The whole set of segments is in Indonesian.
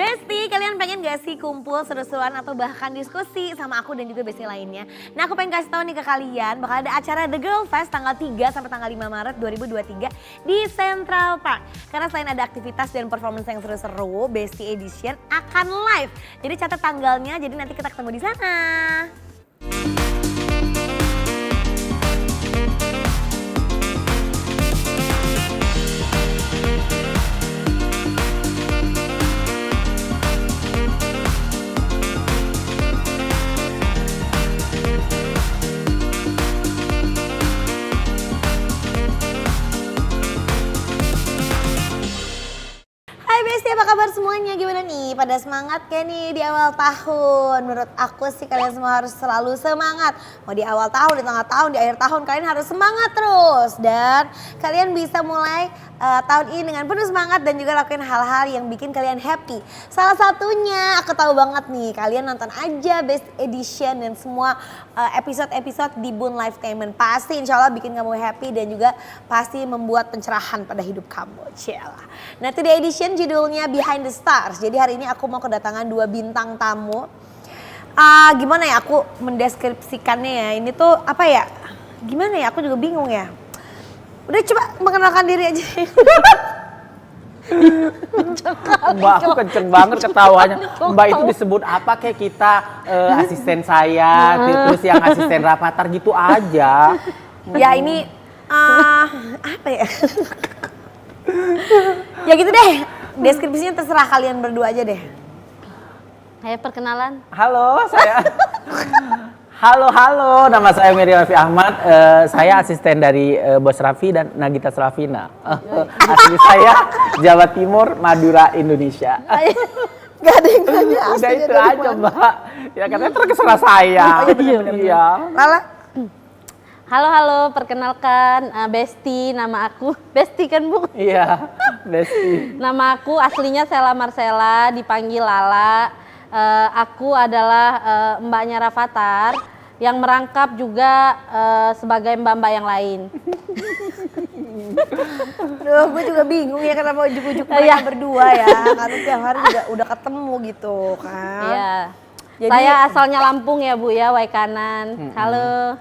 Besti, kalian pengen gak sih kumpul seru-seruan atau bahkan diskusi sama aku dan juga Besti lainnya? Nah, aku pengen kasih tahu nih ke kalian bakal ada acara The Girl Fest tanggal 3 sampai tanggal 5 Maret 2023 di Central Park. Karena selain ada aktivitas dan performance yang seru-seru, Besti Edition akan live. Jadi catat tanggalnya, jadi nanti kita ketemu di sana. Hai Besti, apa kabar semuanya? Gimana nih? Pada semangat kayak nih di awal tahun? Menurut aku sih kalian semua harus selalu semangat. Mau di awal tahun, di tengah tahun, di akhir tahun kalian harus semangat terus. Dan kalian bisa mulai tahun ini dengan penuh semangat dan juga lakuin hal-hal yang bikin kalian happy. Salah satunya aku tahu banget nih, kalian nonton aja Best Edition dan semua episode-episode di Boon Lifetainment. Pasti insya Allah bikin kamu happy dan juga pasti membuat pencerahan pada hidup kamu. Cialah. Nah, Today Edition judulnya Behind the Stars. Jadi hari ini aku mau kedatangan 2 bintang tamu. Gimana ya aku mendeskripsikannya ya, ini tuh apa ya, gimana ya, aku juga bingung ya. Udah coba mengenalkan diri aja. Mbak, aku kenceng banget ketawanya. Mbak itu disebut apa kayak kita asisten saya, terus yang asisten rapatar gitu aja. Ya ini apa ya? Ya gitu deh, deskripsinya terserah kalian berdua aja deh. Ayo perkenalan. Halo, Halo, nama saya Mary Raffi Ahmad. Saya asisten dari Bos Raffi dan Nagita Slavina. Asli saya Jawa Timur, Madura, Indonesia. Gak ada yang nanya. Udah itu aja, Mbak. Ya katanya terkeserah saya. Iya. Lala? Halo, perkenalkan Besti, nama aku. Besti kan Bu? Iya, Besti. Nama aku aslinya Sela Marcella, dipanggil Lala. Aku adalah mbaknya Rafathar yang merangkap juga sebagai mbak-mbak yang lain. Duh, gue juga bingung ya kenapa ujuk-ujuk mereka berdua ya. Karena tiap hari juga udah ketemu gitu kan. Iya. Jadi, saya asalnya Lampung ya Bu ya, Waikanan. Halo.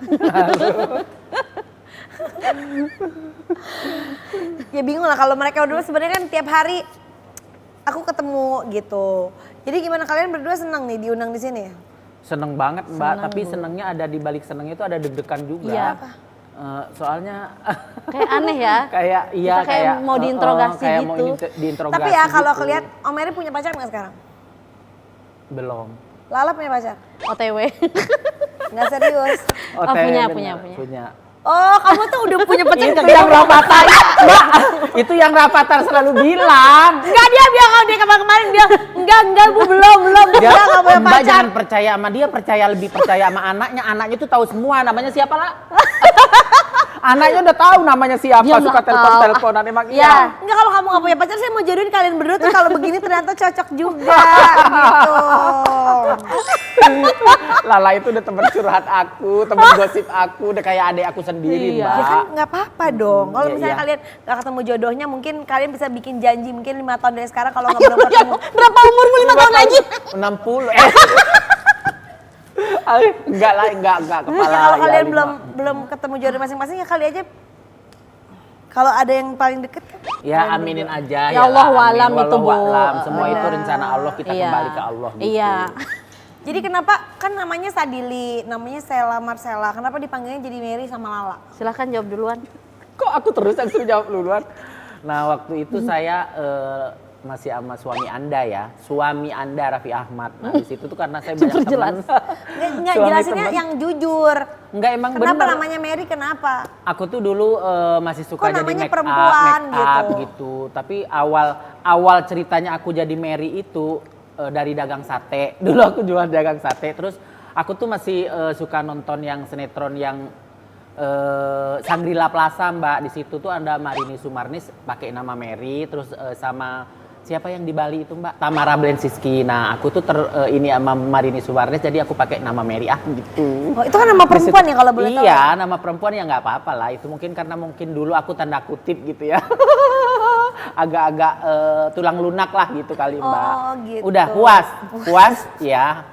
Ya bingung lah kalau mereka berdua sebenarnya kan tiap hari aku ketemu gitu. Jadi gimana kalian berdua senang nih diundang di sini? Seneng banget Mbak, tapi senengnya ada di balik senengnya itu ada deg-degan juga. Iya. Soalnya Kayak aneh ya. Kita kayak mau diinterogasi kayak gitu. mau diinterogasi. Tapi ya kalau gitu. kalian, Om Mary punya pacar nggak sekarang? Belum. Lala punya pacar? OTW. Nggak serius? Punya. Oh, kamu tuh udah punya pacar? Itu yang Rafathar, Mbak. Itu yang Rafathar selalu bilang. Enggak, dia bilang kalau dia kemarin dia enggak Bu, belum. Dia nggak punya Mbak pacar. jangan percaya sama dia, lebih percaya sama anaknya. Anaknya tuh tahu semua namanya siapa lah. Anaknya udah tahu namanya siapa, Diam suka lah, telepon-teleponan emang Ya. iya. Enggak, kalau kamu nggak punya pacar, saya mau jodohin kalian berdua tuh kalau begini ternyata cocok juga gitu. Lala itu udah temen curhat aku, temen gosip aku, udah kayak adik aku sendiri, Iya. Mbak. Ya kan nggak apa-apa dong. Kalau Iya, misalnya iya. kalian nggak ketemu jodohnya, mungkin kalian bisa bikin janji mungkin 5 tahun dari sekarang kalau nggak belum ketemu. Berapa umurmu 5 tahun lagi? 60. Enggak kepala. Ya, kalau kalian lima. belum ketemu jodoh masing-masing ya kali aja. Kalau ada yang paling deket kan? Ya aminin aja. Ya Allah lah, walam amin. itu, Bu. Wallahu alam. Semua itu Benar. rencana Allah, kita Iya. kembali ke Allah gitu. Iya. Jadi kenapa kan namanya Sadili, namanya Sela Marcella, kenapa dipanggilnya jadi Mary sama Lala? Silahkan jawab duluan. Kok aku terus yang suruh jawab duluan? Nah waktu itu saya masih sama suami Anda ya, suami Anda Raffi Ahmad. Nah di situ tuh karena saya banyak Jelas. teman. Nggak Suami jelasinnya teman. yang jujur. Enggak emang Kenapa bener. namanya Mary, kenapa? Aku tuh dulu masih suka Kok jadi namanya make perempuan up gitu? gitu. Tapi awal ceritanya aku jadi Mary itu dari dagang sate. Dulu aku jual dagang sate. Terus aku tuh masih suka nonton yang sinetron yang Shangri-La Plaza, Mbak. Di situ tuh ada Marini Sumarnis pakai nama Mary, terus sama siapa yang di Bali itu, Mbak? Tamara Blensiski. Nah, aku tuh ini sama Marini Sumarnis, jadi aku pakai nama Mary gitu. Oh, itu kan nama perempuan ya kalau boleh tahu. Iya, nama perempuan ya nggak apa-apa lah. Itu mungkin karena dulu aku tanda kutip gitu ya. agak-agak tulang lunak lah gitu kali Mbak. Oh, gitu. Udah puas ya.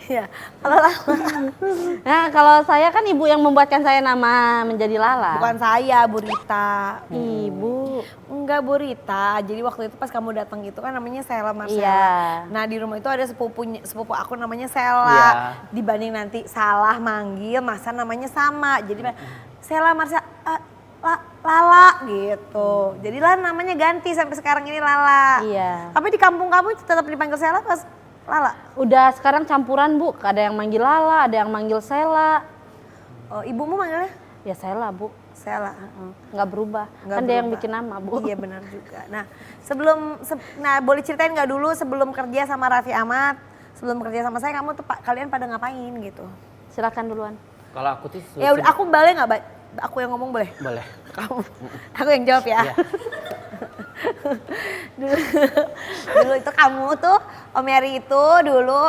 Ya, kalau Lala. Nah, kalau saya kan ibu yang membuatkan saya nama menjadi Lala. Bukan saya, Bu Rita. Ibu. Enggak, Bu Rita. Jadi waktu itu pas kamu datang itu kan namanya Sela Marcella. Iya. Nah, di rumah itu ada sepupu aku namanya Sela. Iya. Dibanding nanti salah manggil, masa namanya sama. Jadi Sela Marcella Lala gitu. Jadi lah namanya ganti sampai sekarang ini Lala. Iya. Tapi di kampung kamu tetap dipanggil Sela pas Lala? Udah sekarang campuran Bu, ada yang manggil Lala, ada yang manggil Sela. Oh, ibumu manggilnya? Ya Sela Bu, Sela. nggak berubah. Nggak Kan dia yang berubah. bikin nama Bu. Iya benar juga. Nah nah boleh ceritain nggak dulu sebelum kerja sama Raffi Ahmad, sebelum kerja sama saya kamu tuh kalian pada ngapain gitu? Silakan duluan. Kalau aku tuh Ya udah aku boleh nggak, aku yang ngomong boleh? boleh. Kamu, aku yang jawab ya. Iya. dulu itu kamu tuh Om Eri itu dulu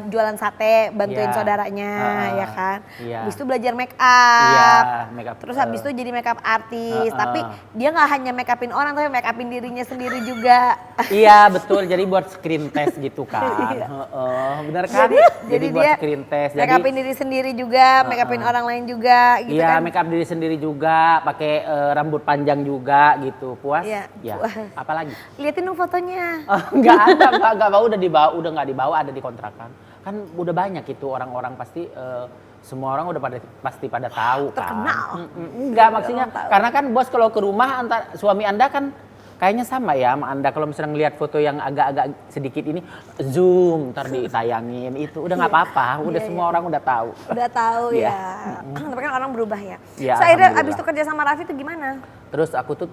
jualan sate, bantuin Iya. saudaranya ya kan. Iya. Habis itu belajar make up. Iya, make up. Terus habis itu jadi make up artis, Heeh. tapi dia nggak hanya make upin orang tapi make upin dirinya sendiri juga. Iya betul, jadi buat screen test gitu kan. Iya. Heeh, bener kan? Jadi buat dia screen test. make upin diri sendiri juga, make upin orang lain juga gitu Iya, kan. make up diri sendiri juga, pakai rambut panjang juga gitu. Puas? Iya, Ya. puas. Apalagi? Liatin dong fotonya. Enggak ada, enggak bawa, udah nggak dibawa, ada di kontrakan. Kan udah banyak itu orang-orang pasti semua orang udah pasti pada tahu kan. Terkenal. Enggak, maksudnya Orang tahu. karena kan bos kalau ke rumah suami Anda kan kayaknya sama ya sama Anda, kalau misalnya ngelihat foto yang agak-agak sedikit ini zoom ntar ditayangin itu udah nggak apa-apa, udah Iya, semua orang udah tahu. Udah tahu Iya. ya. Tapi kan orang berubah ya. Iya, So, akhirnya alhamdulillah. abis itu kerja sama Raffi itu gimana? Terus aku tuh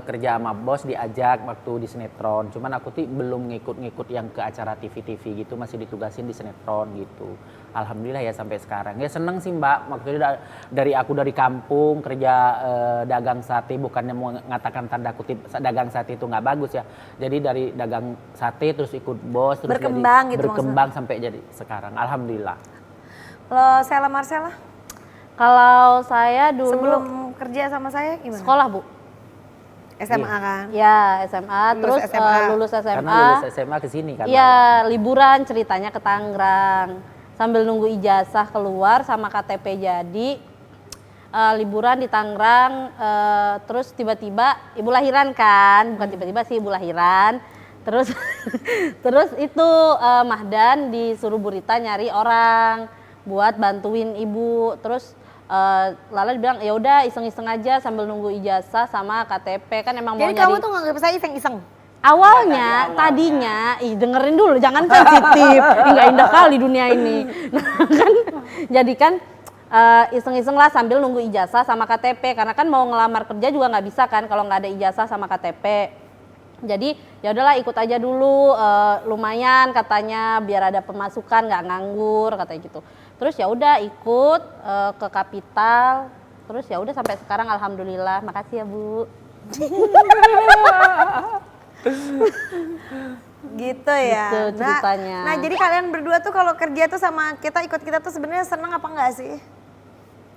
kerja sama bos diajak waktu di sinetron, cuman aku tuh belum ngikut-ngikut yang ke acara TV-TV gitu, masih ditugasin di sinetron gitu. Alhamdulillah ya sampai sekarang. Ya seneng sih Mbak, maksudnya dari aku dari kampung kerja dagang sate, bukannya mau mengatakan tanda kutip dagang sate itu nggak bagus ya. Jadi dari dagang sate terus ikut bos, terus Berkembang gitu berkembang sampai jadi sekarang. Alhamdulillah. Kalau Sela Marcella Kalau saya dulu sebelum kerja sama saya gimana? sekolah Bu. SMA kan? Ya SMA, Lulus terus SMA. lulus SMA. Karena lulus SMA ke sini kan. Iya, liburan ceritanya ke Tangerang. Sambil nunggu ijazah keluar sama KTP jadi. Liburan di Tangerang, terus tiba-tiba ibu lahiran kan, bukan tiba-tiba sih ibu lahiran. Terus terus itu Mahdan disuruh Bu Rita nyari orang buat bantuin ibu. Terus Lala bilang ya udah iseng-iseng aja sambil nunggu ijazah sama KTP kan emang mau Jadi nyari. kamu tuh nganggap saya iseng-iseng? Awalnya, tadinya, dengerin dulu, jangan sensitif, nggak indah kali dunia ini. Nah kan, jadi kan iseng-iseng lah sambil nunggu ijazah sama KTP, karena kan mau ngelamar kerja juga nggak bisa kan kalau nggak ada ijazah sama KTP. Jadi ya udahlah ikut aja dulu, lumayan katanya biar ada pemasukan nggak nganggur katanya gitu. Terus ya udah ikut ke Kapital, terus ya udah sampai sekarang alhamdulillah, makasih ya Bu. Gitu ya. Gitu ceritanya. Nah, jadi kalian berdua tuh kalau kerja tuh sama kita ikut kita tuh sebenarnya seneng apa enggak sih?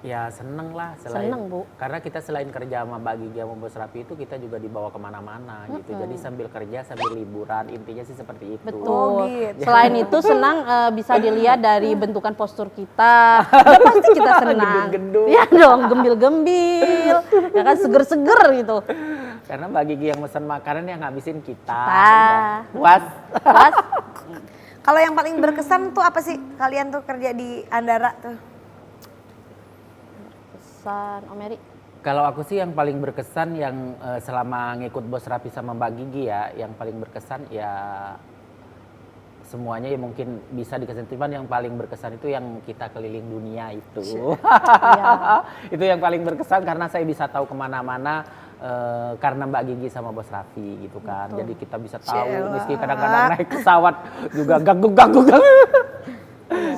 Ya seneng lah, Seneng, Bu. Karena kita selain kerja sama Mbak Gigi sama Bos Rapi itu kita juga dibawa kemana-mana gitu. Jadi sambil kerja sambil liburan, intinya sih seperti itu. Betul. Oh, gitu. Selain itu senang bisa dilihat dari bentukan postur kita. Udah pasti kita senang. Gendut-gendut. Iya dong, gembil-gembil. Ya kan seger-seger gitu. Karena Mbak Gigi yang pesan makanan yang ngabisin kita. Kita. Udah. Puas. Pas Kalau yang paling berkesan tuh apa sih kalian tuh kerja di Andara tuh? pesan Om Eri. Kalau aku sih yang paling berkesan yang selama ngikut Bos Rapi sama Mbak Gigi ya, yang paling berkesan ya semuanya ya mungkin bisa dikesentuhan, yang paling berkesan itu yang kita keliling dunia itu. Itu yang paling berkesan karena saya bisa tahu kemana-mana karena Mbak Gigi sama Bos Rafi gitu kan. Betul. Jadi kita bisa tahu, Cela. meski kadang-kadang naik pesawat juga ganggu-ganggu.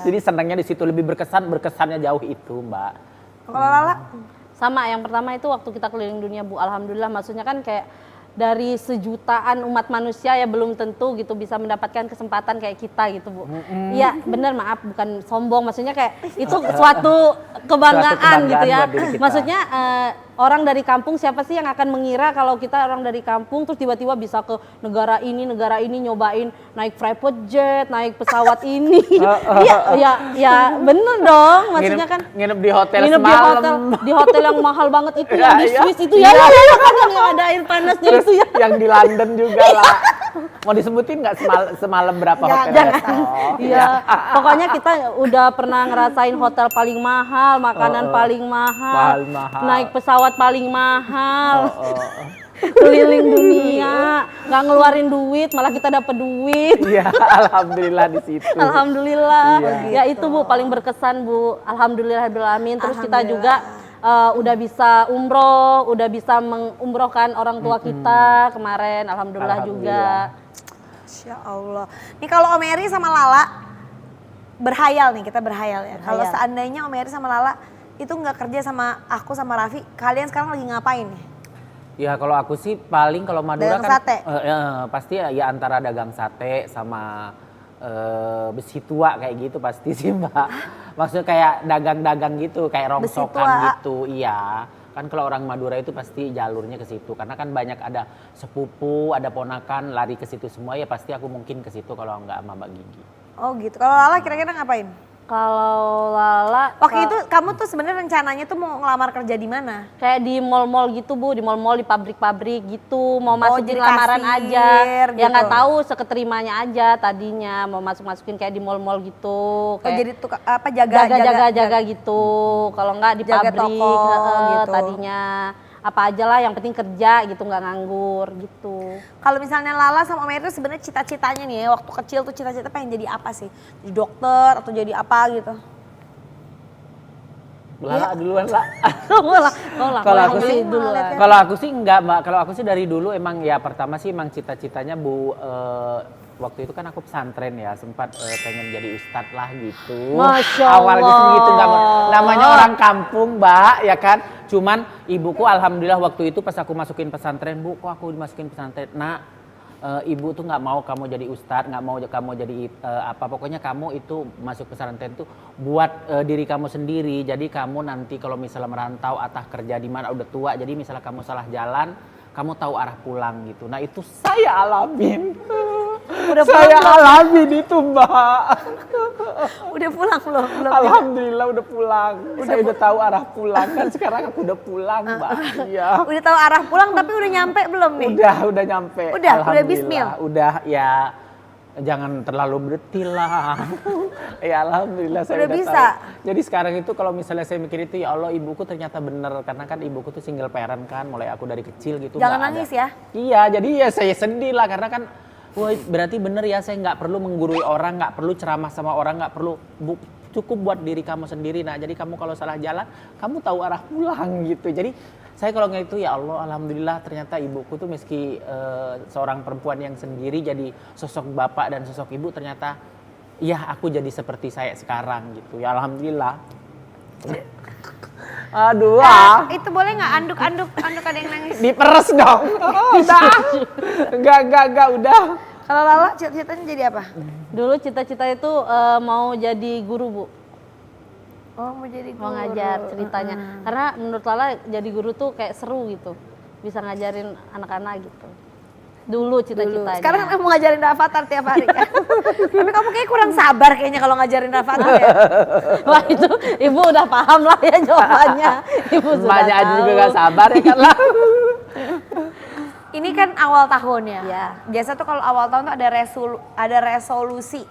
Jadi senangnya di situ, lebih berkesannya jauh itu Mbak. Kalau Lala? Sama yang pertama itu waktu kita keliling dunia Bu, alhamdulillah, maksudnya kan kayak dari sejutaan umat manusia ya belum tentu gitu bisa mendapatkan kesempatan kayak kita gitu Bu. Iya bener, maaf bukan sombong, maksudnya kayak itu suatu kebanggaan gitu ya. buat diri kita. Maksudnya orang dari kampung, siapa sih yang akan mengira kalau kita orang dari kampung terus tiba-tiba bisa ke negara ini nyobain naik private jet, naik pesawat ini. Ya bener dong, maksudnya kan nginep di hotel nginep semalam. di hotel yang mahal banget itu Iya, yang di iya. Swiss itu ya kan yang ada air panasnya Terus itu ya. yang di London juga lah. Mau disebutin nggak semalam berapa hotel? Jangan. Oh, Iya, pokoknya kita udah pernah ngerasain hotel paling mahal, makanan paling mahal, Paling mahal. naik pesawat paling mahal, Oh. keliling dunia, nggak ngeluarin duit, malah kita dapet duit. Iya, alhamdulillah di situ. Alhamdulillah. Iya. Ya itu Bu paling berkesan Bu. Alhamdulillahirobbilalamin. Terus kita Alhamdulillah. juga udah bisa umroh, udah bisa mengumrohkan orang tua kita kemarin. Alhamdulillah juga. Masya Allah. Nih kalau Om Eri sama Lala berhayal nih, kita berhayal ya. Kalau Berhayal. seandainya Om Eri sama Lala itu nggak kerja sama aku sama Raffi, kalian sekarang lagi ngapain nih? Ya kalau aku sih paling kalau Madura Dagang kan sate? pasti ya antara dagang sate sama besi tua kayak gitu pasti sih Mbak. Maksudnya kayak dagang-dagang gitu, kayak Besi rongsokan tua. gitu. Iya. Kan kalau orang Madura itu pasti jalurnya ke situ karena kan banyak ada sepupu, ada ponakan lari ke situ semua ya pasti aku mungkin ke situ kalau nggak sama Mbak Gigi. Oh gitu. Kalau Lala kira-kira ngapain? Kalau Lala Waktu itu kamu tuh sebenarnya rencananya tuh mau ngelamar kerja di mana? kayak di mall-mall gitu Bu, di mall-mall, di pabrik-pabrik gitu, mau masukin jadi lamaran kasir aja. Ya nggak gitu. tahu seketerimanya aja tadinya mau masuk-masukin kayak di mall-mall gitu. Oh, Kayak jadi tuh apa jaga jaga gitu. Kalau nggak di Jaga pabrik toko gitu. tadinya apa aja lah yang penting kerja gitu, nggak nganggur gitu. Kalau misalnya Lala sama Om Eri tuh sebenarnya cita-citanya nih ya, waktu kecil tuh cita-cita pengen jadi apa sih? Jadi dokter atau jadi apa gitu? Lala duluan lah. Kalau Kalau aku sih duluan. kalau aku sih enggak Mbak. Kalau aku sih dari dulu emang ya pertama sih emang cita-citanya Bu waktu itu kan aku pesantren ya sempat pengen jadi ustadz lah gitu. Masya Awalnya sih Allah. gitu nggak namanya orang kampung Mbak ya kan. Cuman ibuku alhamdulillah waktu itu pas aku masukin pesantren Bu kok aku dimasukin pesantren. Nah ibu tuh nggak mau kamu jadi ustadz, nggak mau kamu jadi apa pokoknya kamu itu masuk pesantren tuh buat diri kamu sendiri. Jadi kamu nanti kalau misalnya merantau atau kerja di mana udah tua, jadi misalnya kamu salah jalan, kamu tahu arah pulang gitu. Nah itu saya alamin. Udah Saya pulang belum? alamin itu Mbak. Udah pulang belum? Belum. Alhamdulillah udah pulang. Saya udah tahu arah pulang kan sekarang aku udah pulang Mbak. Iya. Udah tahu arah pulang tapi udah nyampe belum nih? Udah nyampe. Udah Alhamdulillah. bismil? Udah ya jangan terlalu berdetil lah. Ya alhamdulillah saya Udah udah bisa? tahu. Jadi sekarang itu kalau misalnya saya mikir itu ya Allah ibuku ternyata bener karena kan ibuku tuh single parent kan mulai aku dari kecil gitu. Jangan nggak nangis ada. ya. Iya jadi ya saya sedih lah karena kan wah berarti bener ya saya nggak perlu menggurui orang, nggak perlu ceramah sama orang, nggak perlu cukup buat diri kamu sendiri. Nah jadi kamu kalau salah jalan kamu tahu arah pulang gitu. Jadi saya kalau ngeliat itu ya Allah alhamdulillah ternyata ibuku tuh meski seorang perempuan yang sendiri jadi sosok bapak dan sosok ibu ternyata ya aku jadi seperti saya sekarang gitu ya alhamdulillah. Aduh Itu boleh nggak anduk ada yang nangis? diperes dong. Udah. Enggak udah. Kalau Lala cita-citanya jadi apa? Dulu cita-cita itu mau jadi guru Bu, Oh mau jadi guru. mau ngajar ceritanya. Karena menurut Lala jadi guru tuh kayak seru gitu, bisa ngajarin anak-anak gitu. Dulu cita-citanya. Sekarang kamu ngajarin Rafathar tiap hari kan? Tapi kamu kayak kurang sabar kayaknya kalau ngajarin Rafathar ya. Wah itu ibu udah paham lah ya jawabannya. Ibu sudah Mbaknya aja tahu. juga gak sabar ya kan lah. Ini kan awal tahun ya. Ya. Biasa tuh kalau awal tahun tuh ada resolusi.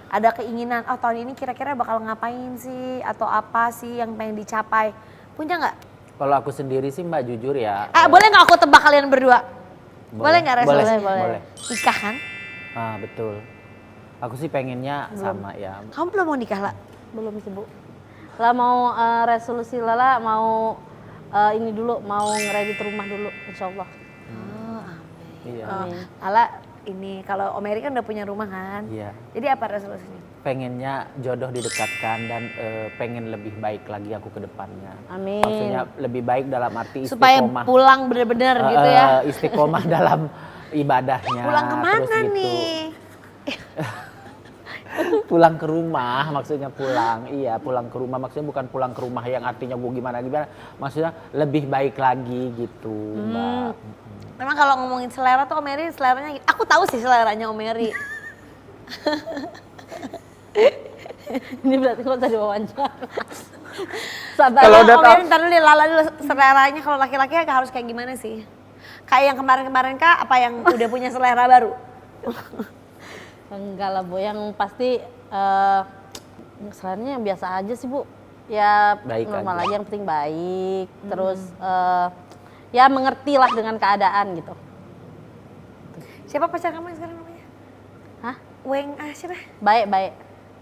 Ada keinginan, oh tahun ini kira-kira bakal ngapain sih atau apa sih yang pengen dicapai. Punya nggak? Kalau aku sendiri sih Mbak jujur ya. Boleh nggak aku tebak kalian berdua? Boleh nggak resolusinya? Boleh. Nikah kan? Ah betul. Aku sih pengennya sama ya. Kamu belum mau nikah lah? Belum sih Bu. Lah mau resolusi Lala mau ini dulu, mau ngeredit rumah dulu insya Allah. Iya. Lala ini kalau Om Eri kan udah punya rumah kan? Iya. Jadi apa resolusinya? Pengennya jodoh didekatkan dan pengen lebih baik lagi aku ke depannya. Amin. Maksudnya lebih baik dalam arti Supaya istiqomah. pulang bener-bener gitu ya. Istiqomah dalam ibadahnya. Pulang terus kemana gitu. nih? Pulang ke rumah, maksudnya pulang. Iya, pulang ke rumah. Maksudnya bukan pulang ke rumah yang artinya gue gimana-gimana. Maksudnya lebih baik lagi gitu, Mbak. Memang kalau ngomongin selera tuh Om Eri seleranya, aku tahu sih seleranya Om Eri. Ini berarti kok tadi wawancara. Sabar. Kalau udah Om tahu- Eri ntar dulu lala dulu seleranya kalau laki-laki harus kayak gimana sih? Kayak yang kemarin-kemarin kah? Apa yang udah punya selera baru? Enggak lah Bu, yang pasti seleranya biasa aja sih Bu. Ya Baik normal aja. aja, yang penting baik. Terus ya mengertilah dengan keadaan gitu. Siapa pacar kamu yang sekarang namanya? Hah? Weng, siapa? Baik.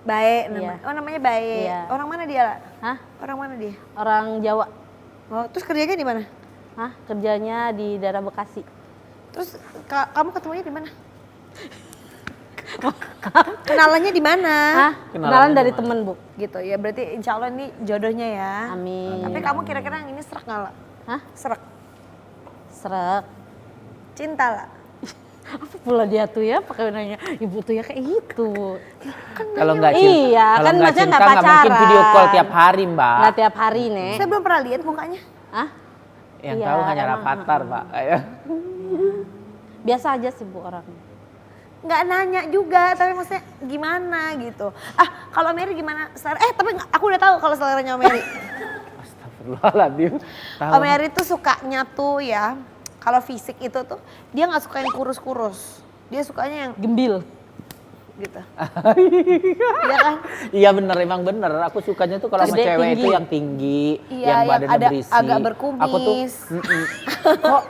Baik, Iya. Oh namanya Baik. Iya. Orang mana dia lah? Hah? Orang mana dia? Orang Jawa. Oh, terus kerjanya di mana? Hah? Kerjanya di daerah Bekasi. Terus kamu ketemunya di mana? Kenalannya di mana? Hah? Kenalan dari temen Bu. Gitu ya, berarti insya Allah ini jodohnya ya. Amin. Tapi kamu kira-kira yang ini serak nggak lah? Hah? Serak. Serak. Cinta lah. Apa pula dia tuh ya pakai nanya ibu tuh ya kayak gitu. Kalau nggak cinta, Iya, kalau kan nggak maksudnya cinta nggak nggak mungkin pacaran. video call tiap hari, Mbak. Nggak tiap hari nih. Saya belum pernah lihat mukanya. Hah? Yang Iya, tahu hanya emang, Rafathar, Pak. Ayo. Biasa aja sih Bu orangnya. Nggak nanya juga, tapi maksudnya gimana gitu. Kalau Mary gimana? Tapi aku udah tahu kalau seleranya Om Mary. Astagfirullahaladzim. Tahu. Om Mary tuh sukanya tuh ya, kalau fisik itu tuh dia nggak suka yang kurus-kurus. Dia sukanya yang Gembil. gitu. Iya kan? Iya bener, emang bener. Aku sukanya tuh kalau sama Gede, cewek tinggi. itu yang tinggi, Iya, yang yang badannya ada berisi. agak berkumis. Aku tuh, kok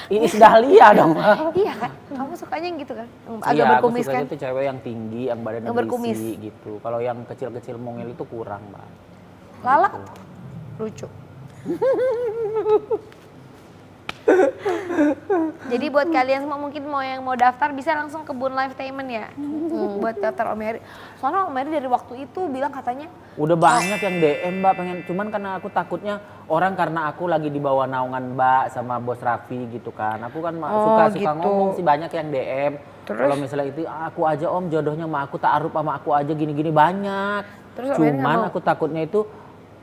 Iis Dahlia dong. Iya kan? Kamu sukanya yang gitu kan? Yang agak Iya, berkumis aku sukanya kan? tuh cewek yang tinggi, yang badannya Yang berkumis. berisi gitu. Kalau yang kecil-kecil mungil itu kurang, Mbak. Lala lucu. Jadi buat kalian semua mungkin yang mau daftar bisa langsung ke Bun Lifetainment ya. Buat daftar Om Eri. Soalnya Om Eri dari waktu itu bilang katanya Udah banyak yang DM, Mbak, pengen. Cuman karena aku takutnya orang karena aku lagi di bawah naungan Mbak sama Bos Raffi gitu kan. Aku kan suka gitu. ngomong sih, banyak yang DM. Terus? Kalau misalnya itu aku aja Om jodohnya sama aku, ta'aruf sama aku aja gini-gini banyak. Terus Om Eri nggak Cuman mau? aku takutnya itu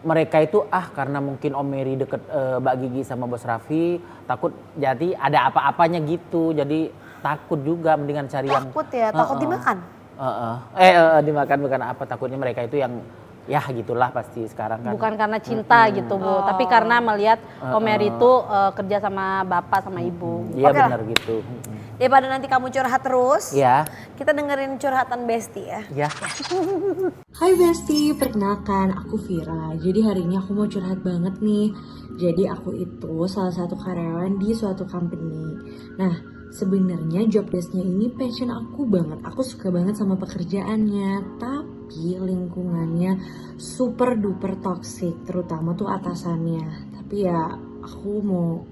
mereka itu karena mungkin Om Mary deket Mbak Gigi sama Bos Raffi, takut jadi ada apa-apanya gitu. Jadi takut juga, mendingan cari yang takut ya, takut dimakan. dimakan bukan apa, takutnya mereka itu yang ya gitulah pasti sekarang kan. Bukan karena cinta gitu Bu, tapi karena melihat Om Eri itu kerja sama bapak sama ibu. Iya Oke lah. benar gitu. Daripada nanti kamu curhat terus, Ya, kita dengerin curhatan Besti ya. ya. Hai Besti, perkenalkan aku Vira. Jadi hari ini aku mau curhat banget nih. Jadi aku itu salah satu karyawan di suatu company. Nah, sebenarnya job desk-nya ini passion aku banget. Aku suka banget sama pekerjaannya, tapi lingkungannya super duper toxic, terutama tuh atasannya. Tapi ya aku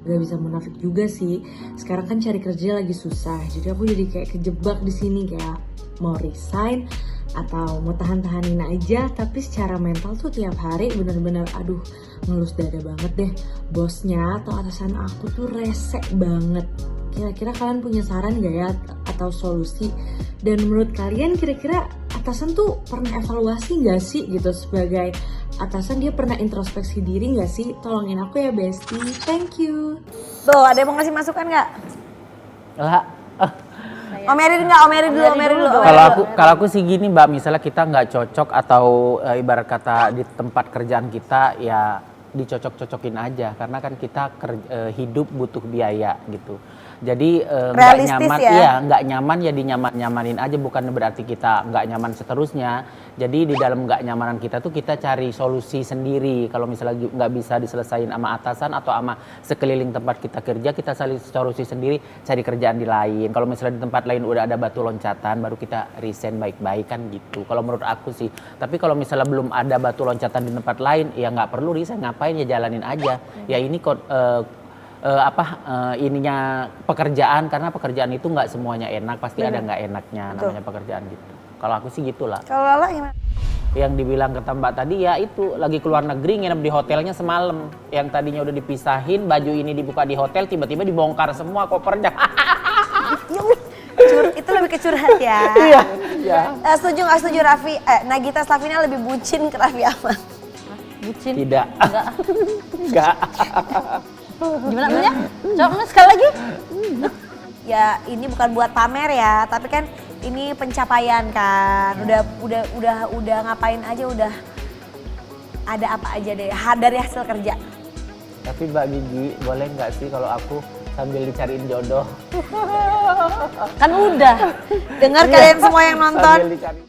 gak bisa munafik juga sih. Sekarang kan cari kerja lagi susah, jadi aku jadi kayak kejebak di sini, kayak mau resign atau mau tahan-tahanin aja. Tapi secara mental tuh tiap hari bener-bener aduh ngelus dada banget deh. Bosnya atau atasan aku tuh resek banget. Kira-kira kalian punya saran gak ya atau solusi? Dan menurut kalian kira-kira atasan tuh pernah evaluasi gak sih gitu sebagai atasan, dia pernah introspeksi diri gak sih? Tolongin aku ya Besti, thank you. Tuh, ada yang mau ngasih masukan nggak? Lah, Om Eri enggak, Om Eri dulu, Om Eri dulu. kalau aku sih gini Mbak, misalnya kita nggak cocok atau ibarat kata di tempat kerjaan kita ya dicocok-cocokin aja, karena kan kita hidup butuh biaya gitu. Jadi nggak Realistis nyaman, ya? iya nggak nyaman ya dinyaman-nyamanin aja, bukan berarti kita nggak nyaman seterusnya. Jadi di dalam nggak nyamanan kita tuh kita cari solusi sendiri. Kalau misalnya nggak bisa diselesain sama atasan atau sama sekeliling tempat kita kerja, kita cari solusi sendiri, cari kerjaan di lain. Kalau misalnya di tempat lain udah ada batu loncatan, baru kita resign baik-baik kan gitu. Kalau menurut aku sih. Tapi kalau misalnya belum ada batu loncatan di tempat lain, ya nggak perlu resign, ngapain ya, jalanin aja. Ya ini kok ininya pekerjaan, karena pekerjaan itu nggak semuanya enak, pasti ada nggak enaknya. Betul. Namanya pekerjaan gitu. Kalau aku sih gitulah. Kalau Lala gimana? Yang dibilang kata Mbak tadi ya itu lagi keluar negeri nginep di hotelnya semalam. Yang tadinya udah dipisahin, baju ini dibuka di hotel, tiba-tiba dibongkar semua kopernya. Itu lebih ke curhat ya. Iya. Iya. Setuju nggak setuju Raffi? Nagita Slavina lebih bucin ke Raffi Ahmad. Bucin. Tidak. Enggak. Enggak. Gimana namanya? Coba sekali lagi. Ya ini bukan buat pamer ya, tapi kan ini pencapaian kan. Udah ngapain aja udah ada apa aja deh dari hasil kerja. Tapi Mbak Gigi, boleh nggak sih kalau aku sambil dicariin jodoh? Kan udah. Dengar kalian semua yang nonton. Sambil dicari.